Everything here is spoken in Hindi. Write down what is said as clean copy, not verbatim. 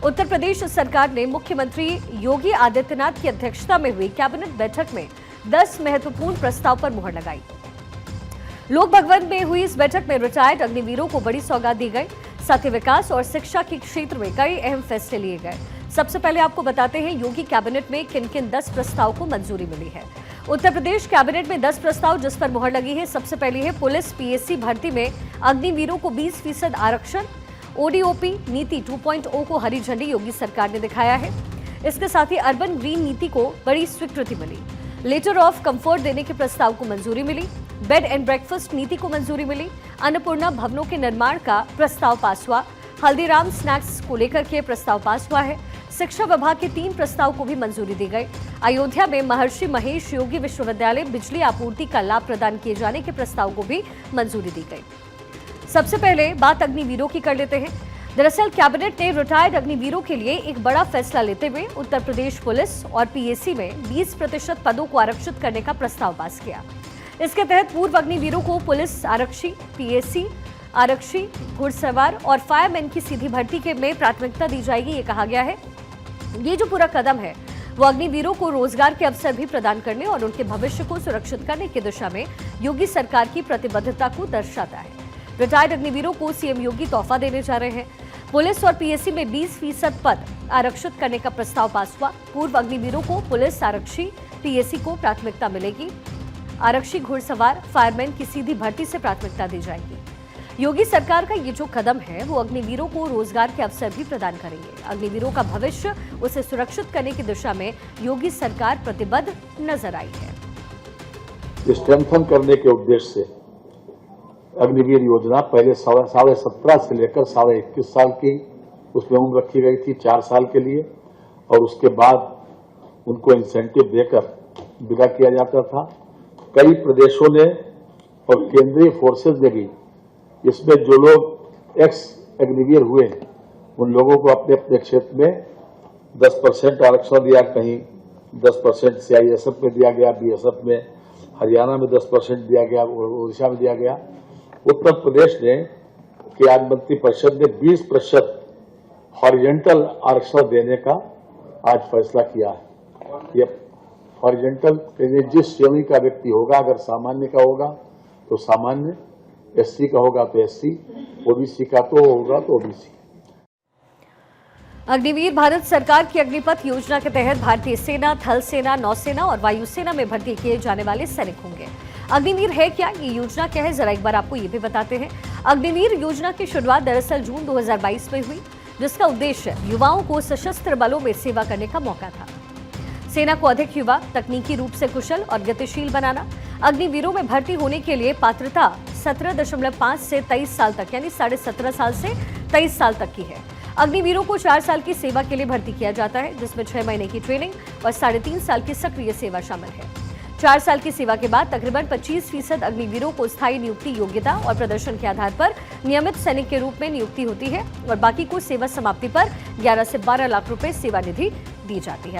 उत्तर प्रदेश सरकार ने मुख्यमंत्री योगी आदित्यनाथ की अध्यक्षता में हुई कैबिनेट बैठक में 10 महत्वपूर्ण प्रस्ताव पर मुहर लगाई। लोक भवन में हुई इस बैठक में रिटायर्ड अग्निवीरों को बड़ी सौगात दी गई। साथ ही विकास और शिक्षा के क्षेत्र में कई अहम फैसले लिए गए। सबसे पहले आपको बताते हैं योगी कैबिनेट में किन किन 10 प्रस्ताव को मंजूरी मिली है। उत्तर प्रदेश कैबिनेट में 10 प्रस्ताव जिस पर मुहर लगी है। सबसे पहले है पुलिस पीएससी भर्ती में अग्निवीरों को 20% आरक्षण। ओडीओपी नीति 2.0 को हरी झंडी योगी सरकार ने दिखाया है। इसके साथ ही अर्बन ग्रीन नीति को बड़ी स्वीकृति मिली। लेटर ऑफ कंफर्ट देने के प्रस्ताव को मंजूरी मिली। बेड एंड ब्रेकफास्ट नीति को मंजूरी मिली। अन्नपूर्णा भवनों के निर्माण का प्रस्ताव पास हुआ। हल्दीराम स्नैक्स को लेकर के प्रस्ताव पास हुआ है। शिक्षा विभाग के 3 प्रस्ताव को भी मंजूरी दी गई। अयोध्या में महर्षि महेश योगी विश्वविद्यालय बिजली आपूर्ति का लाभ प्रदान किए जाने के प्रस्ताव को भी मंजूरी दी गई। सबसे पहले बात अग्निवीरों की कर लेते हैं। दरअसल कैबिनेट ने रिटायर्ड अग्निवीरों के लिए एक बड़ा फैसला लेते हुए उत्तर प्रदेश पुलिस और पीएससी में 20% पदों को आरक्षित करने का प्रस्ताव पास किया। इसके तहत पूर्व अग्निवीरों को पुलिस आरक्षी, पीएससी आरक्षी, घुड़सवार और फायरमैन की सीधी भर्ती के में प्राथमिकता दी जाएगी। ये कहा गया है ये जो पूरा कदम है वो अग्निवीरों को रोजगार के अवसर भी प्रदान करने और उनके भविष्य को सुरक्षित करने की दिशा में योगी सरकार की प्रतिबद्धता को दर्शाता है। रिटायर्ड अग्निवीरों को सीएम योगी तोहफा देने जा रहे हैं। पुलिस और पीएससी में 20% पद आरक्षित करने का प्रस्ताव पास हुआ। पूर्व अग्निवीरों को पुलिस आरक्षी, पीएससी को प्राथमिकता मिलेगी। आरक्षी, घुड़सवार, फायरमैन की सीधी भर्ती से प्राथमिकता दी जाएगी। योगी सरकार का ये जो कदम है वो अग्निवीरों को रोजगार के अवसर भी प्रदान करेंगे। अग्निवीरों का भविष्य उसे सुरक्षित करने की दिशा में योगी सरकार प्रतिबद्ध नजर आई है। स्ट्रेंथन करने के उद्देश्य से अग्निवीर योजना पहले 17.5 से लेकर 21.5 साल की उसमें उम्र रखी गई थी 4 साल के लिए, और उसके बाद उनको इंसेंटिव देकर विदा किया जाता था। कई प्रदेशों ने और केंद्रीय फोर्सेज ने भी इसमें जो लोग एक्स अग्निवीर हुए उन लोगों को अपने अपने क्षेत्र में 10% आरक्षण दिया। कहीं 10% सीआईएसएफ में दिया गया, बीएसएफ में, हरियाणा में 10% दिया गया, उड़ीसा में दिया गया। उत्तर प्रदेश ने आज मंत्रिपरिषद ने 20% हॉरिजेंटल आरक्षण देने का आज फैसला किया है। ये हॉरिजेंटल जिस श्रेणी का व्यक्ति होगा, अगर सामान्य का होगा तो सामान्य, एससी का होगा तो एससी, ओबीसी का तो होगा तो ओबीसी। अग्निवीर भारत सरकार की अग्निपथ योजना के तहत भारतीय सेना, थल सेना, नौसेना और वायुसेना में भर्ती किए जाने वाले सैनिक होंगे। अग्निवीर है क्या, ये योजना क्या है, जरा एक बार आपको ये भी बताते हैं। अग्निवीर योजना की शुरुआत दरअसल जून 2022 में हुई, जिसका उद्देश्य युवाओं को सशस्त्र बलों में सेवा करने का मौका था। सेना को अधिक युवा, तकनीकी रूप से कुशल और गतिशील बनाना। अग्निवीरों में भर्ती होने के लिए पात्रता 17.5 से 23 साल तक यानी 17.5 साल से 23 साल तक की है। अग्निवीरों को 4 साल की सेवा के लिए भर्ती किया जाता है, जिसमें 6 महीने की ट्रेनिंग और 3.5 साल की सक्रिय सेवा शामिल है। 4 साल की सेवा के बाद तकरीबन 25% अग्निवीरों को स्थायी नियुक्ति, योग्यता और प्रदर्शन के आधार पर नियमित सैनिक के रूप में नियुक्ति होती है और बाकी को सेवा समाप्ति पर 11 से 12 लाख रुपए सेवा निधि दी जाती है।